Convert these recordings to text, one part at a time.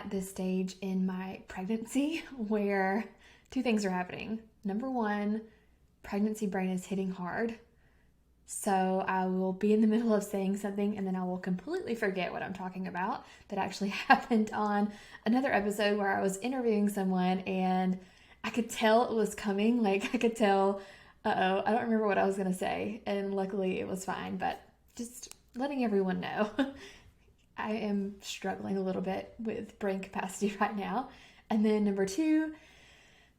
at this stage in my pregnancy where two things are happening. Number one, pregnancy brain is hitting hard. So I will be in the middle of saying something and then I will completely forget what I'm talking about. That actually happened on another episode where I was interviewing someone and I could tell it was coming. Like I could tell, I don't remember what I was going to say. And luckily it was fine, but just letting everyone know. I am struggling a little bit with brain capacity right now. And then number two,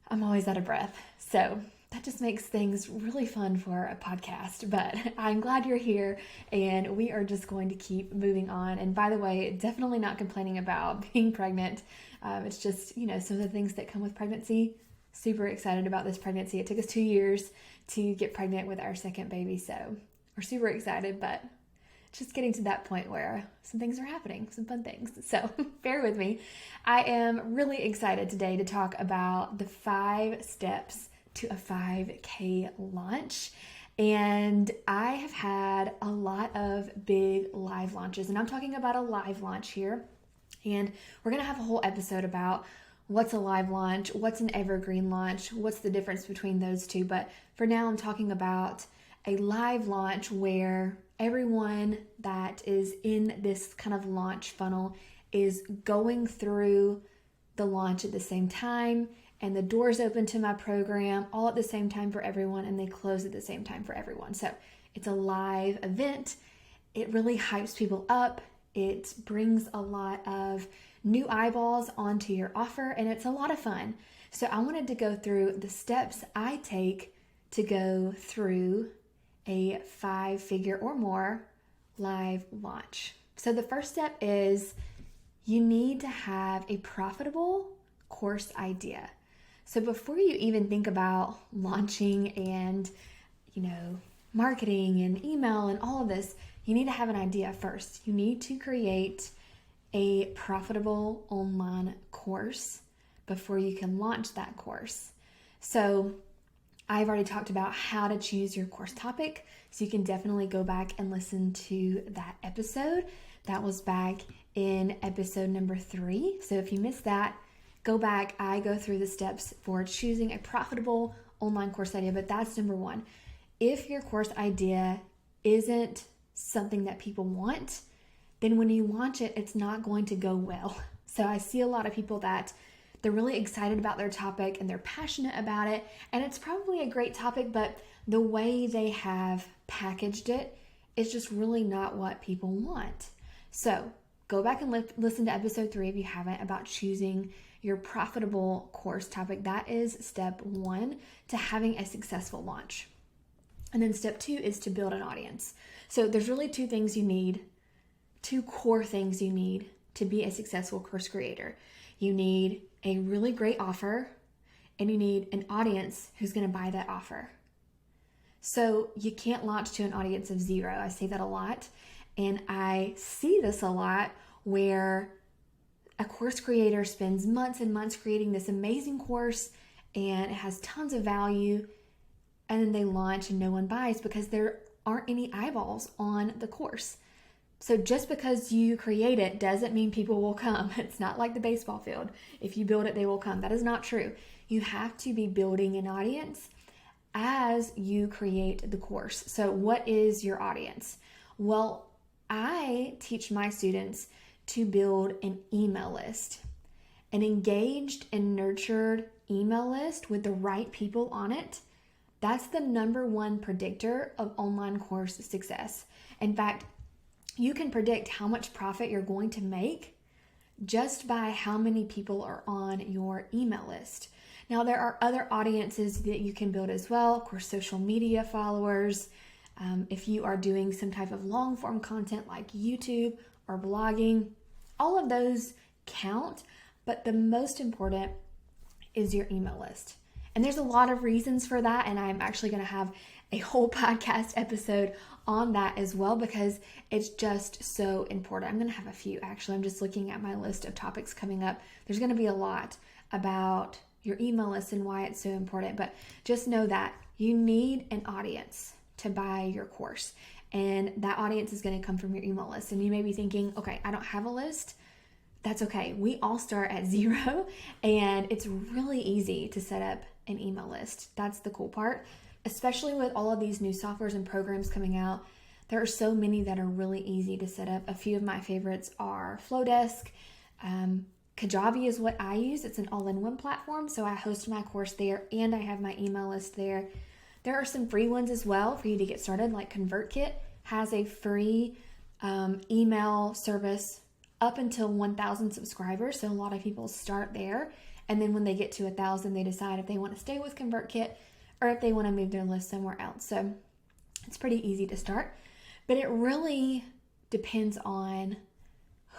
I'm always out of breath. So that just makes things really fun for a podcast, but I'm glad you're here and we are just going to keep moving on. And by the way, definitely not complaining about being pregnant. It's just, some of the things that come with pregnancy. Super excited about this pregnancy. It took us 2 years to get pregnant with our second baby. So we're super excited, but just getting to that point where some things are happening, some fun things. So bear with me. I am really excited today to talk about the 5 steps to a 5K launch. And I have had a lot of big live launches, and I'm talking about a live launch here. And we're going to have a whole episode about what's a live launch, what's an evergreen launch, what's the difference between those two. But for now, I'm talking about a live launch where everyone that is in this kind of launch funnel is going through the launch at the same time, and the doors open to my program all at the same time for everyone, and they close at the same time for everyone. So it's a live event. It really hypes people up. It brings a lot of new eyeballs onto your offer, and it's a lot of fun. So I wanted to go through the steps I take to go through a 5-figure or more live launch. So the first step is you need to have a profitable course idea. So before you even think about launching and, marketing and email and all of this, you need to have an idea first. You need to create a profitable online course before you can launch that course. So I've already talked about how to choose your course topic, so you can definitely go back and listen to that episode. That was back in episode number 3. So if you missed that, go back. I go through the steps for choosing a profitable online course idea, but that's number 1. If your course idea isn't something that people want, then when you launch it, it's not going to go well. So I see a lot of people that they're really excited about their topic and they're passionate about it, and it's probably a great topic, but the way they have packaged it is just really not what people want. So go back and listen to episode 3 if you haven't, about choosing your profitable course topic. That is step 1 to having a successful launch. And then step 2 is to build an audience. So there's really 2 core things you need to be a successful course creator. You need a really great offer, and you need an audience who's going to buy that offer. So you can't launch to an audience of 0. I say that a lot, and I see this a lot where a course creator spends months and months creating this amazing course and it has tons of value, and then they launch and no one buys because there aren't any eyeballs on the course. So just because you create it doesn't mean people will come. It's not like the baseball field. If you build it, they will come. That is not true. You have to be building an audience as you create the course. So what is your audience? Well, I teach my students to build an email list, an engaged and nurtured email list with the right people on it. That's the number 1 predictor of online course success. In fact, you can predict how much profit you're going to make just by how many people are on your email list. Now, there are other audiences that you can build as well. Of course, social media followers. If you are doing some type of long form content like YouTube or blogging, all of those count, but the most important is your email list. And there's a lot of reasons for that, and I'm actually going to have a whole podcast episode on that as well because it's just so important. I'm going to have a few, actually. I'm just looking at my list of topics coming up. There's going to be a lot about your email list and why it's so important, but just know that you need an audience to buy your course, and that audience is going to come from your email list. And you may be thinking, okay, I don't have a list. That's okay. We all start at zero, and it's really easy to set up an email list. That's the cool part, especially with all of these new softwares and programs coming out. There are so many that are really easy to set up. A few of my favorites are Flowdesk. Kajabi is what I use. It's an all-in-one platform, so I host my course there and I have my email list there. There are some free ones as well for you to get started, like ConvertKit has a free email service up until 1,000 subscribers. So a lot of people start there, and then when they get to 1,000, they decide if they want to stay with ConvertKit or if they want to move their list somewhere else. So it's pretty easy to start, but it really depends on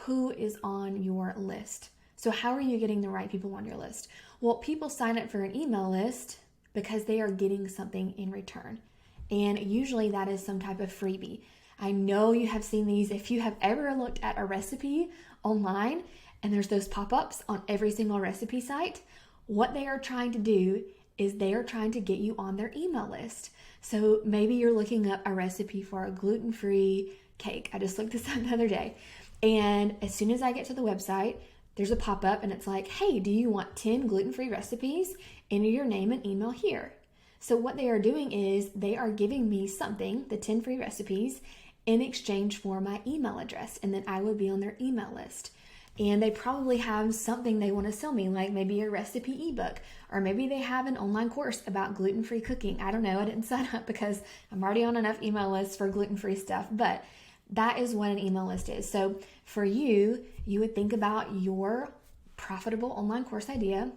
who is on your list. So how are you getting the right people on your list? Well, people sign up for an email list because they are getting something in return. And usually that is some type of freebie. I know you have seen these. If you have ever looked at a recipe online and there's those pop-ups on every single recipe site, what they are trying to do is they are trying to get you on their email list. So maybe you're looking up a recipe for a gluten-free cake. I just looked this up the other day. And as soon as I get to the website, there's a pop-up and it's like, hey, do you want 10 gluten-free recipes? Enter your name and email here. So what they are doing is they are giving me something, the 10 free recipes, in exchange for my email address. And then I would be on their email list. And they probably have something they want to sell me, like maybe a recipe ebook, or maybe they have an online course about gluten-free cooking. I don't know. I didn't sign up because I'm already on enough email lists for gluten-free stuff, but that is what an email list is. So for you, you would think about your profitable online course idea,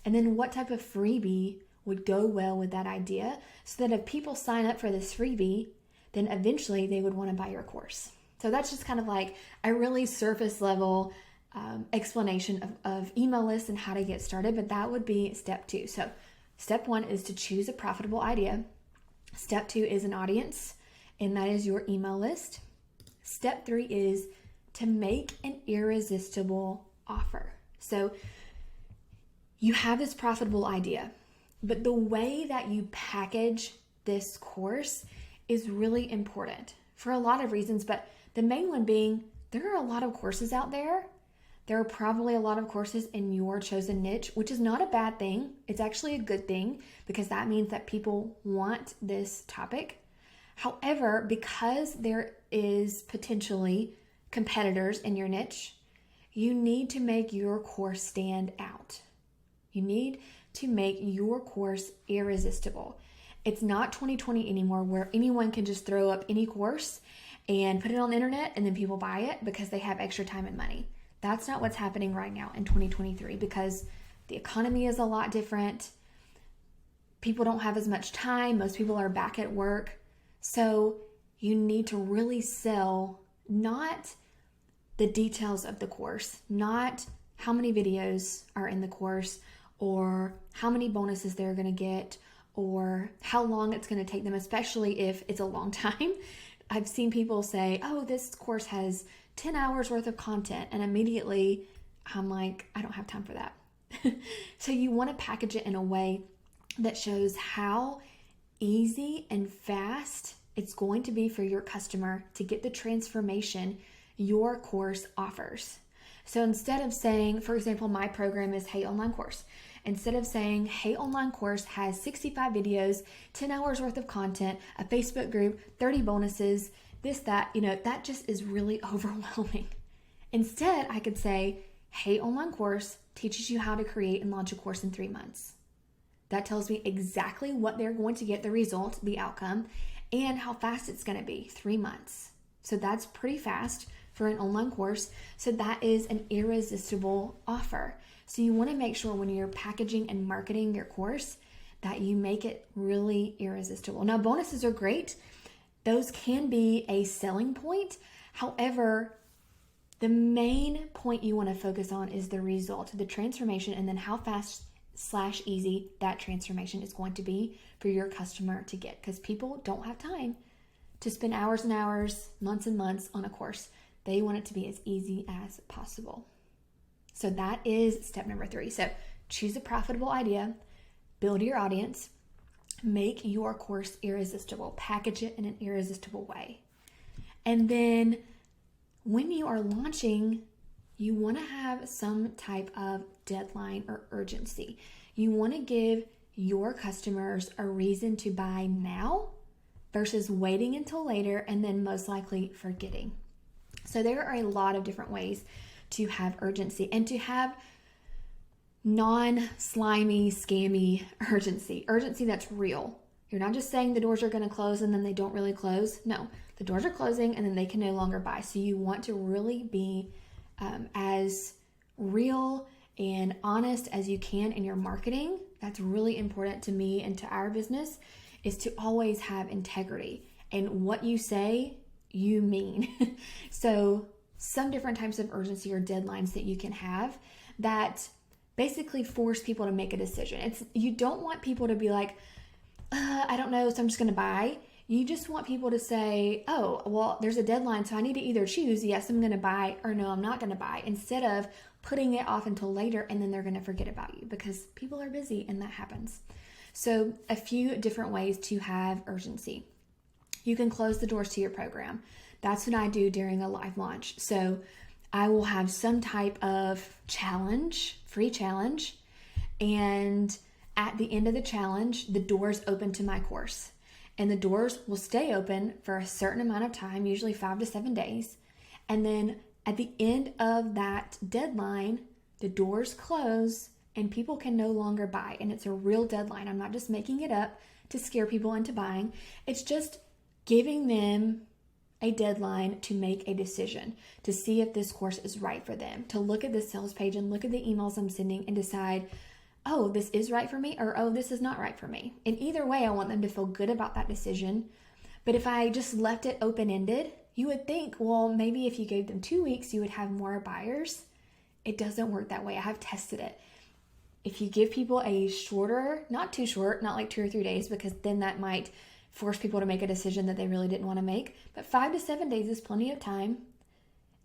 and then what type of freebie would go well with that idea, so that if people sign up for this freebie, then eventually they would want to buy your course. So that's just kind of like a really surface level explanation of email lists and how to get started, but that would be step 2. So step 1 is to choose a profitable idea. Step 2 is an audience, and that is your email list. Step 3 is to make an irresistible offer. So you have this profitable idea, but the way that you package this course is really important for a lot of reasons, but the main one being there are a lot of courses out there. There are probably a lot of courses in your chosen niche, which is not a bad thing. It's actually a good thing because that means that people want this topic. However, because there is potentially competitors in your niche, you need to make your course stand out. You need to make your course irresistible. It's not 2020 anymore where anyone can just throw up any course and put it on the internet and then people buy it because they have extra time and money. That's not what's happening right now in 2023 because the economy is a lot different. People don't have as much time. Most people are back at work. So you need to really sell not the details of the course, not how many videos are in the course or how many bonuses they're going to get or how long it's going to take them, especially if it's a long time. I've seen people say, oh, this course has 10 hours worth of content. And immediately I'm like, I don't have time for that. So you want to package it in a way that shows how easy and fast it's going to be for your customer to get the transformation your course offers. So instead of saying, for example, my program is Hey Online Course. Instead of saying, Hey Online Course has 65 videos, 10 hours worth of content, a Facebook group, 30 bonuses, this, that, that just is really overwhelming. Instead, I could say, Hey Online Course teaches you how to create and launch a course in 3 months. That tells me exactly what they're going to get, the result, the outcome, and how fast it's going to be, 3 months. So that's pretty fast for an online course. So that is an irresistible offer. So you want to make sure when you're packaging and marketing your course that you make it really irresistible. Now, bonuses are great. Those can be a selling point. However, the main point you want to focus on is the result, the transformation, and then how fast/easy that transformation is going to be for your customer to get, because people don't have time to spend hours and hours, months and months on a course. They want it to be as easy as possible. So that is step number 3. So choose a profitable idea, build your audience, make your course irresistible, package it in an irresistible way. And then when you are launching you want to have some type of deadline or urgency. You want to give your customers a reason to buy now versus waiting until later and then most likely forgetting. So there are a lot of different ways to have urgency and to have non-slimy, scammy urgency that's real. You're not just saying the doors are going to close and then they don't really close. No, the doors are closing and then they can no longer buy. So you want to really be as real and honest as you can in your marketing. That's really important to me and to our business, is to always have integrity. And what you say, you mean. So some different types of urgency or deadlines that you can have that basically force people to make a decision. You don't want people to be like, I don't know, so I'm just going to buy. You just want people to say, oh, well, there's a deadline, so I need to either choose, yes, I'm going to buy, or no, I'm not going to buy, instead of putting it off until later and then they're going to forget about you, because people are busy and that happens. So a few different ways to have urgency. You can close the doors to your program. That's what I do during a live launch. So I will have some type of challenge, free challenge, and at the end of the challenge, the doors open to my course. And the doors will stay open for a certain amount of time, usually 5 to 7 days. And then at the end of that deadline, the doors close and people can no longer buy. And it's a real deadline. I'm not just making it up to scare people into buying. It's just giving them a deadline to make a decision, to see if this course is right for them, to look at the sales page and look at the emails I'm sending and decide, oh, this is right for me, or oh, this is not right for me. And either way, I want them to feel good about that decision. But if I just left it open-ended, you would think, well, maybe if you gave them 2 weeks, you would have more buyers. It doesn't work that way. I have tested it. If you give people a shorter, not too short, not like 2 or 3 days, because then that might force people to make a decision that they really didn't want to make. But 5 to 7 days is plenty of time.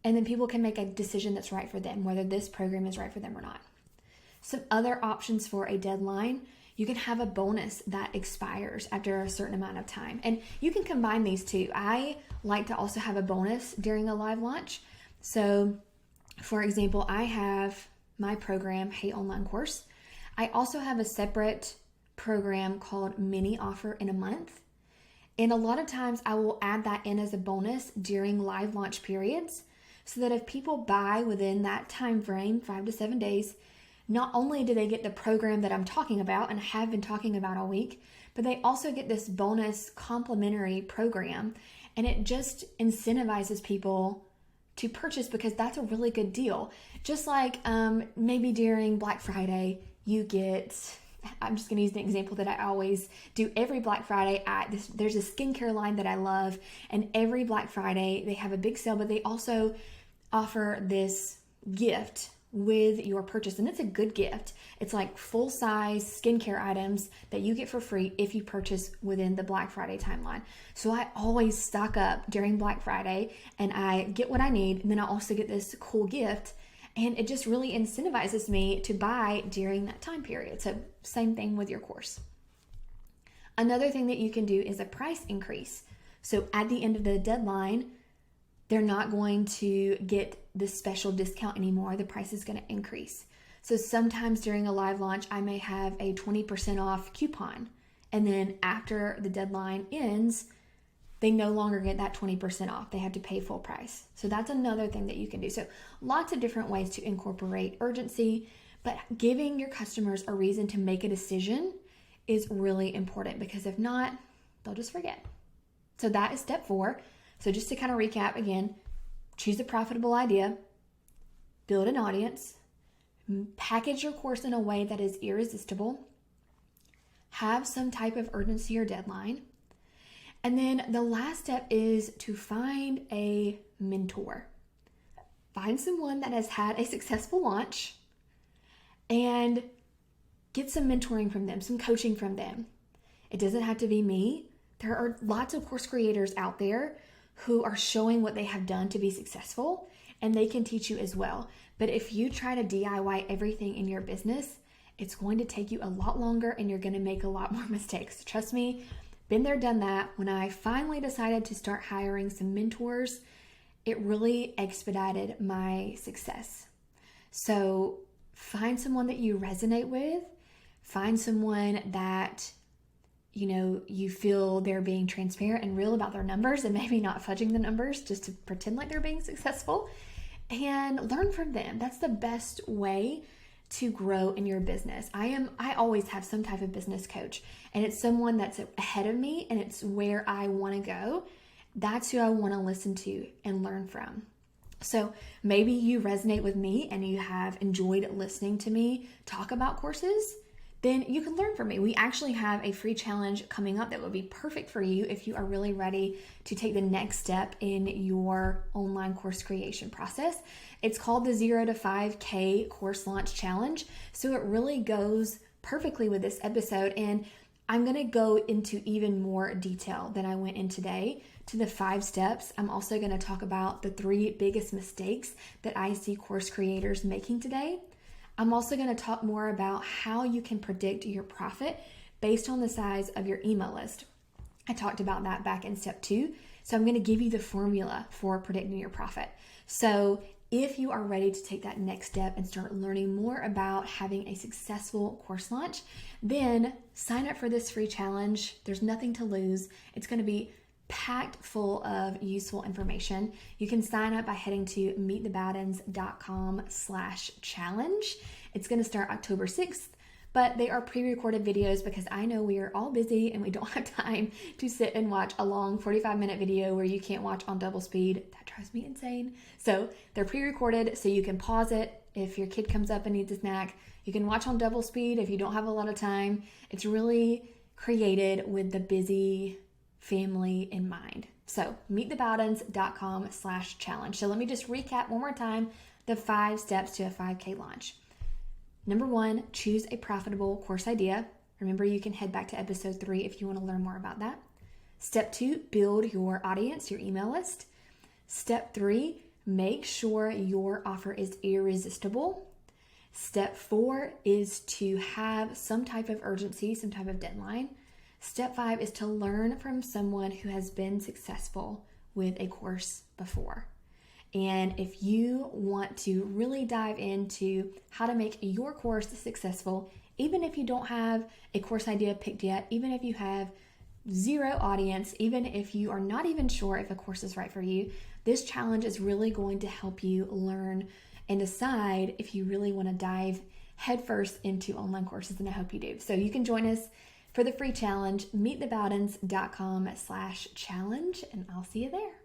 And then people can make a decision that's right for them, whether this program is right for them or not. Some other options for a deadline: you can have a bonus that expires after a certain amount of time. And you can combine these two. I like to also have a bonus during a live launch. So, for example, I have my program, Hey Online Course. I also have a separate program called Mini Offer in a Month. And a lot of times I will add that in as a bonus during live launch periods, so that if people buy within that time frame, 5 to 7 days, not only do they get the program that I'm talking about and have been talking about all week, but they also get this bonus complimentary program. And it just incentivizes people to purchase, because that's a really good deal. Just like maybe during Black Friday, you get, I'm just going to use the example that I always do every Black Friday. There's a skincare line that I love, and every Black Friday they have a big sale, but they also offer this gift with your purchase, and it's a good gift. It's like full-size skincare items that you get for free if you purchase within the Black Friday timeline. So I always stock up during Black Friday and I get what I need, and then I also get this cool gift, and it just really incentivizes me to buy during that time period. So same thing with your course. Another thing that you can do is a price increase. So at the end of the deadline, they're not going to get this special discount anymore. The price is going to increase. So sometimes during a live launch, I may have a 20% off coupon. And then after the deadline ends, they no longer get that 20% off. They have to pay full price. So that's another thing that you can do. So lots of different ways to incorporate urgency, but giving your customers a reason to make a decision is really important, because if not, they'll just forget. So that is step 4. So just to kind of recap again, choose a profitable idea, build an audience, package your course in a way that is irresistible, have some type of urgency or deadline. And then the last step is to find a mentor. Find someone that has had a successful launch and get some mentoring from them, some coaching from them. It doesn't have to be me. There are lots of course creators out there who are showing what they have done to be successful, and they can teach you as well. But if you try to DIY everything in your business, it's going to take you a lot longer and you're going to make a lot more mistakes. Trust me, been there, done that. When I finally decided to start hiring some mentors, it really expedited my success. So find someone that you resonate with, find someone that you feel they're being transparent and real about their numbers and maybe not fudging the numbers just to pretend like they're being successful, and learn from them. That's the best way to grow in your business. I always have some type of business coach, and it's someone that's ahead of me and it's where I want to go. That's who I want to listen to and learn from. So maybe you resonate with me and you have enjoyed listening to me talk about courses, then you can learn from me. We actually have a free challenge coming up that would be perfect for you if you are really ready to take the next step in your online course creation process. It's called the 0 to 5K Course Launch Challenge. So it really goes perfectly with this episode, and I'm going to go into even more detail than I went in today to the 5 steps. I'm also going to talk about the 3 biggest mistakes that I see course creators making today. I'm also going to talk more about how you can predict your profit based on the size of your email list. I talked about that back in step 2. So I'm going to give you the formula for predicting your profit. So if you are ready to take that next step and start learning more about having a successful course launch, then sign up for this free challenge. There's nothing to lose. It's going to be packed full of useful information. You can sign up by heading to meetthebowdens.com/challenge. It's going to start October 6th, but they are pre-recorded videos because I know we are all busy and we don't have time to sit and watch a long 45-minute video where you can't watch on double speed. That drives me insane. So they're pre-recorded so you can pause it if your kid comes up and needs a snack. You can watch on double speed if you don't have a lot of time. It's really created with the busy family in mind. So meetthebowdens.com/challenge. So let me just recap one more time the 5 steps to a 5K launch. Number 1, choose a profitable course idea. Remember, you can head back to episode 3 if you want to learn more about that. Step 2, build your audience, your email list. Step 3, make sure your offer is irresistible. Step 4 is to have some type of urgency, some type of deadline. Step 5 is to learn from someone who has been successful with a course before. And if you want to really dive into how to make your course successful, even if you don't have a course idea picked yet, even if you have 0 audience, even if you are not even sure if a course is right for you, this challenge is really going to help you learn and decide if you really want to dive headfirst into online courses, and I hope you do. So you can join us for the free challenge, meetthebowdens.com/challenge, and I'll see you there.